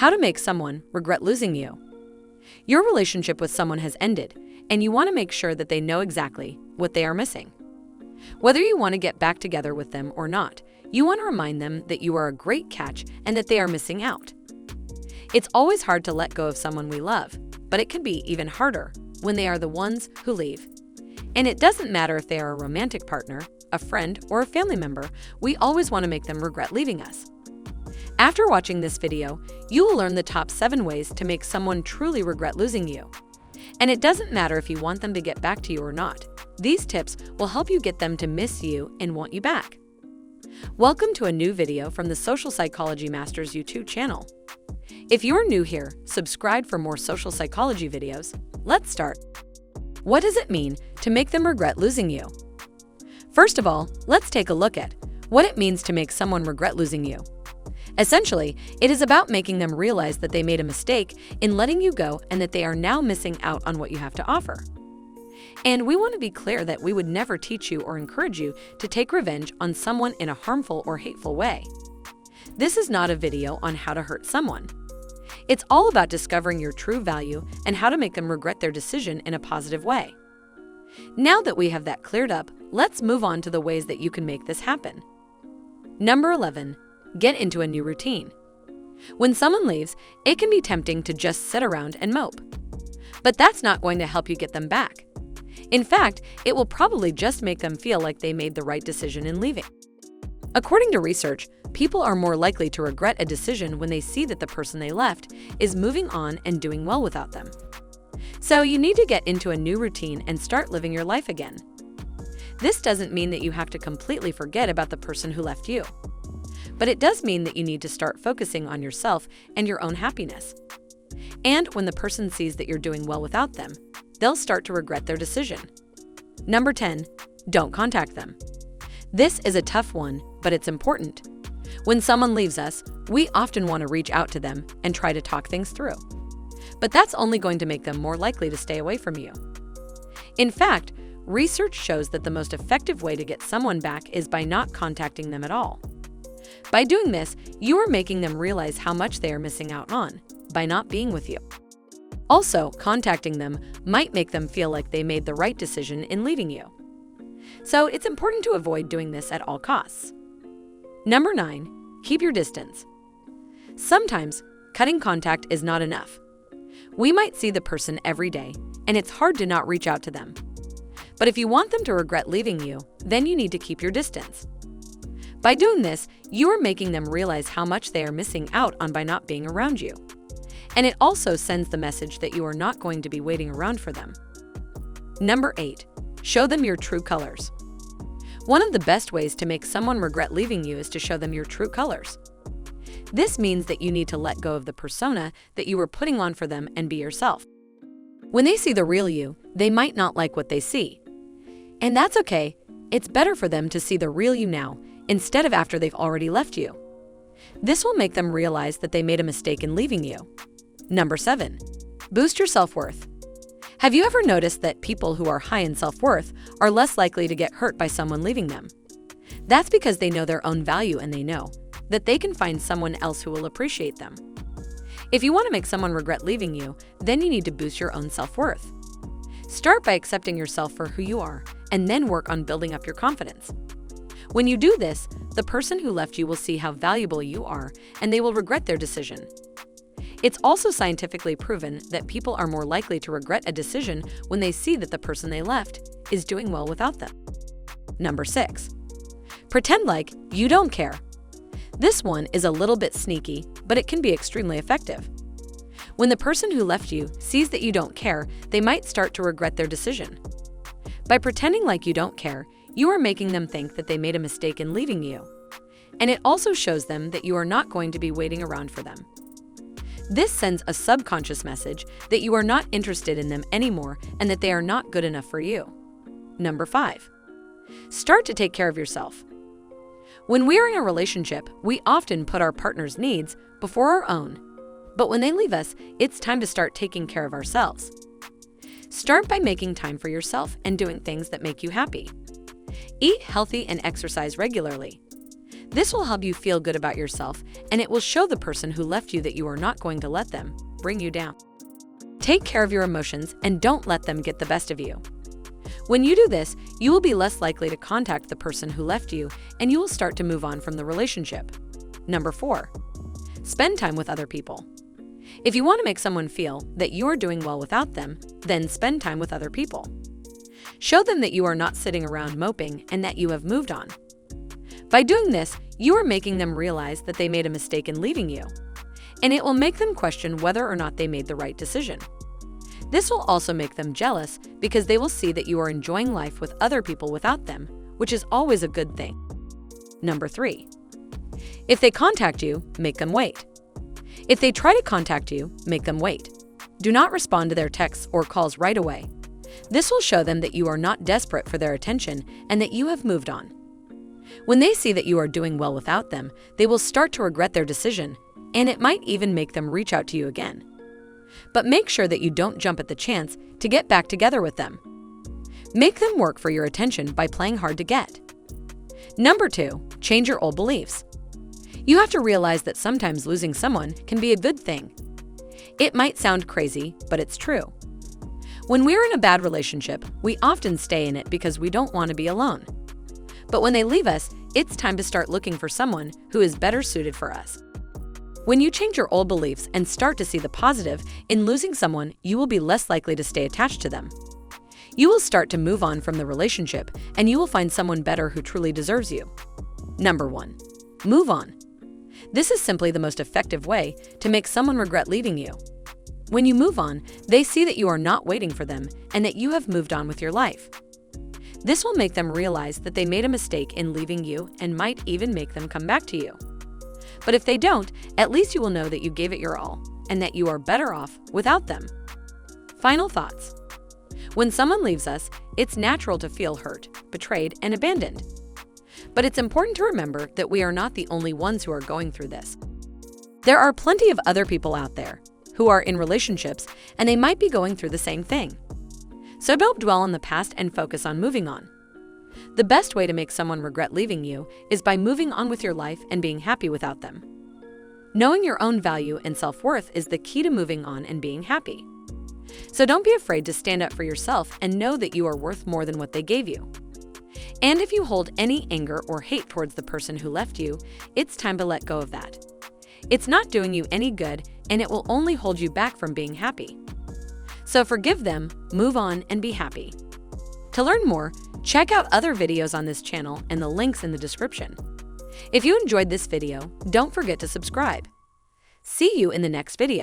How to make someone regret losing you. Your relationship with someone has ended, and you want to make sure that they know exactly what they are missing. Whether you want to get back together with them or not, you want to remind them that you are a great catch and that they are missing out. It's always hard to let go of someone we love, but it can be even harder when they are the ones who leave. And it doesn't matter if they are a romantic partner, a friend, or a family member, we always want to make them regret leaving us. After watching this video, you will learn the top 7 ways to make someone truly regret losing you. And it doesn't matter if you want them to get back to you or not. These tips will help you get them to miss you and want you back. Welcome to a new video from the Social Psychology Masters YouTube channel. If you're new here, subscribe for more social psychology videos. Let's start. What does it mean to make them regret losing you? First of all, let's take a look at what it means to make someone regret losing you. Essentially, it is about making them realize that they made a mistake in letting you go and that they are now missing out on what you have to offer. And we want to be clear that we would never teach you or encourage you to take revenge on someone in a harmful or hateful way. This is not a video on how to hurt someone. It's all about discovering your true value and how to make them regret their decision in a positive way. Now that we have that cleared up, let's move on to the ways that you can make this happen. Number 11. Get into a new routine. When someone leaves, it can be tempting to just sit around and mope. But that's not going to help you get them back. In fact, it will probably just make them feel like they made the right decision in leaving. According to research, people are more likely to regret a decision when they see that the person they left is moving on and doing well without them. So you need to get into a new routine and start living your life again. This doesn't mean that you have to completely forget about the person who left you. But it does mean that you need to start focusing on yourself and your own happiness. And when the person sees that you're doing well without them, they'll start to regret their decision. Number 10. Don't contact them. This is a tough one, but it's important. When someone leaves us, we often want to reach out to them and try to talk things through. But that's only going to make them more likely to stay away from you. In fact, research shows that the most effective way to get someone back is by not contacting them at all. By doing this, you are making them realize how much they are missing out on by not being with you. Also, contacting them might make them feel like they made the right decision in leaving you. So it's important to avoid doing this at all costs. Number 9. Keep your distance. Sometimes, cutting contact is not enough. We might see the person every day, and it's hard to not reach out to them. But if you want them to regret leaving you, then you need to keep your distance. By doing this, you are making them realize how much they are missing out on by not being around you. And it also sends the message that you are not going to be waiting around for them. Number 8. Show them your true colors. One of the best ways to make someone regret leaving you is to show them your true colors. This means that you need to let go of the persona that you were putting on for them and be yourself. When they see the real you, they might not like what they see. And that's okay. It's better for them to see the real you now instead of after they've already left you. This will make them realize that they made a mistake in leaving you. Number 7. Boost your self-worth. Have you ever noticed that people who are high in self-worth are less likely to get hurt by someone leaving them? That's because they know their own value and they know that they can find someone else who will appreciate them. If you want to make someone regret leaving you, then you need to boost your own self-worth. Start by accepting yourself for who you are and then work on building up your confidence. When you do this, the person who left you will see how valuable you are and they will regret their decision. It's also scientifically proven that people are more likely to regret a decision when they see that the person they left is doing well without them. Number 6. Pretend like you don't care. This one is a little bit sneaky, but it can be extremely effective. When the person who left you sees that you don't care, they might start to regret their decision. By pretending like you don't care, you are making them think that they made a mistake in leaving you. And it also shows them that you are not going to be waiting around for them. This sends a subconscious message that you are not interested in them anymore and that they are not good enough for you. Number 5. Start to take care of yourself. When we are in a relationship, we often put our partner's needs before our own. But when they leave us, it's time to start taking care of ourselves. Start by making time for yourself and doing things that make you happy. Eat healthy and exercise regularly. This will help you feel good about yourself, and it will show the person who left you that you are not going to let them bring you down. Take care of your emotions and don't let them get the best of you. When you do this, you will be less likely to contact the person who left you, and you will start to move on from the relationship. Number 4, spend time with other people. If you want to make someone feel that you're doing well without them, then spend time with other people. Show them that you are not sitting around moping and that you have moved on. By doing this, you are making them realize that they made a mistake in leaving you, and it will make them question whether or not they made the right decision. This will also make them jealous because they will see that you are enjoying life with other people without them, which is always a good thing. Number 3, if they contact you, make them wait. If they try to contact you, make them wait. Do not respond to their texts or calls right away. This will show them that you are not desperate for their attention and that you have moved on. When they see that you are doing well without them, they will start to regret their decision, and it might even make them reach out to you again. But make sure that you don't jump at the chance to get back together with them. Make them work for your attention by playing hard to get. Number 2, change your old beliefs. You have to realize that sometimes losing someone can be a good thing. It might sound crazy, but it's true. When we're in a bad relationship, we often stay in it because we don't want to be alone. But when they leave us, it's time to start looking for someone who is better suited for us. When you change your old beliefs and start to see the positive in losing someone, you will be less likely to stay attached to them. You will start to move on from the relationship, and you will find someone better who truly deserves you. Number 1, move on. This is simply the most effective way to make someone regret leaving you. When you move on, they see that you are not waiting for them and that you have moved on with your life. This will make them realize that they made a mistake in leaving you and might even make them come back to you. But if they don't, at least you will know that you gave it your all and that you are better off without them. Final thoughts. When someone leaves us, it's natural to feel hurt, betrayed, and abandoned. But it's important to remember that we are not the only ones who are going through this. There are plenty of other people out there who are in relationships, and they might be going through the same thing. So don't dwell on the past and focus on moving on. The best way to make someone regret leaving you is by moving on with your life and being happy without them. Knowing your own value and self-worth is the key to moving on and being happy. So don't be afraid to stand up for yourself and know that you are worth more than what they gave you. And if you hold any anger or hate towards the person who left you, it's time to let go of that. It's not doing you any good, and it will only hold you back from being happy. So forgive them, move on, and be happy. To learn more, check out other videos on this channel and the links in the description. If you enjoyed this video, don't forget to subscribe. See you in the next video.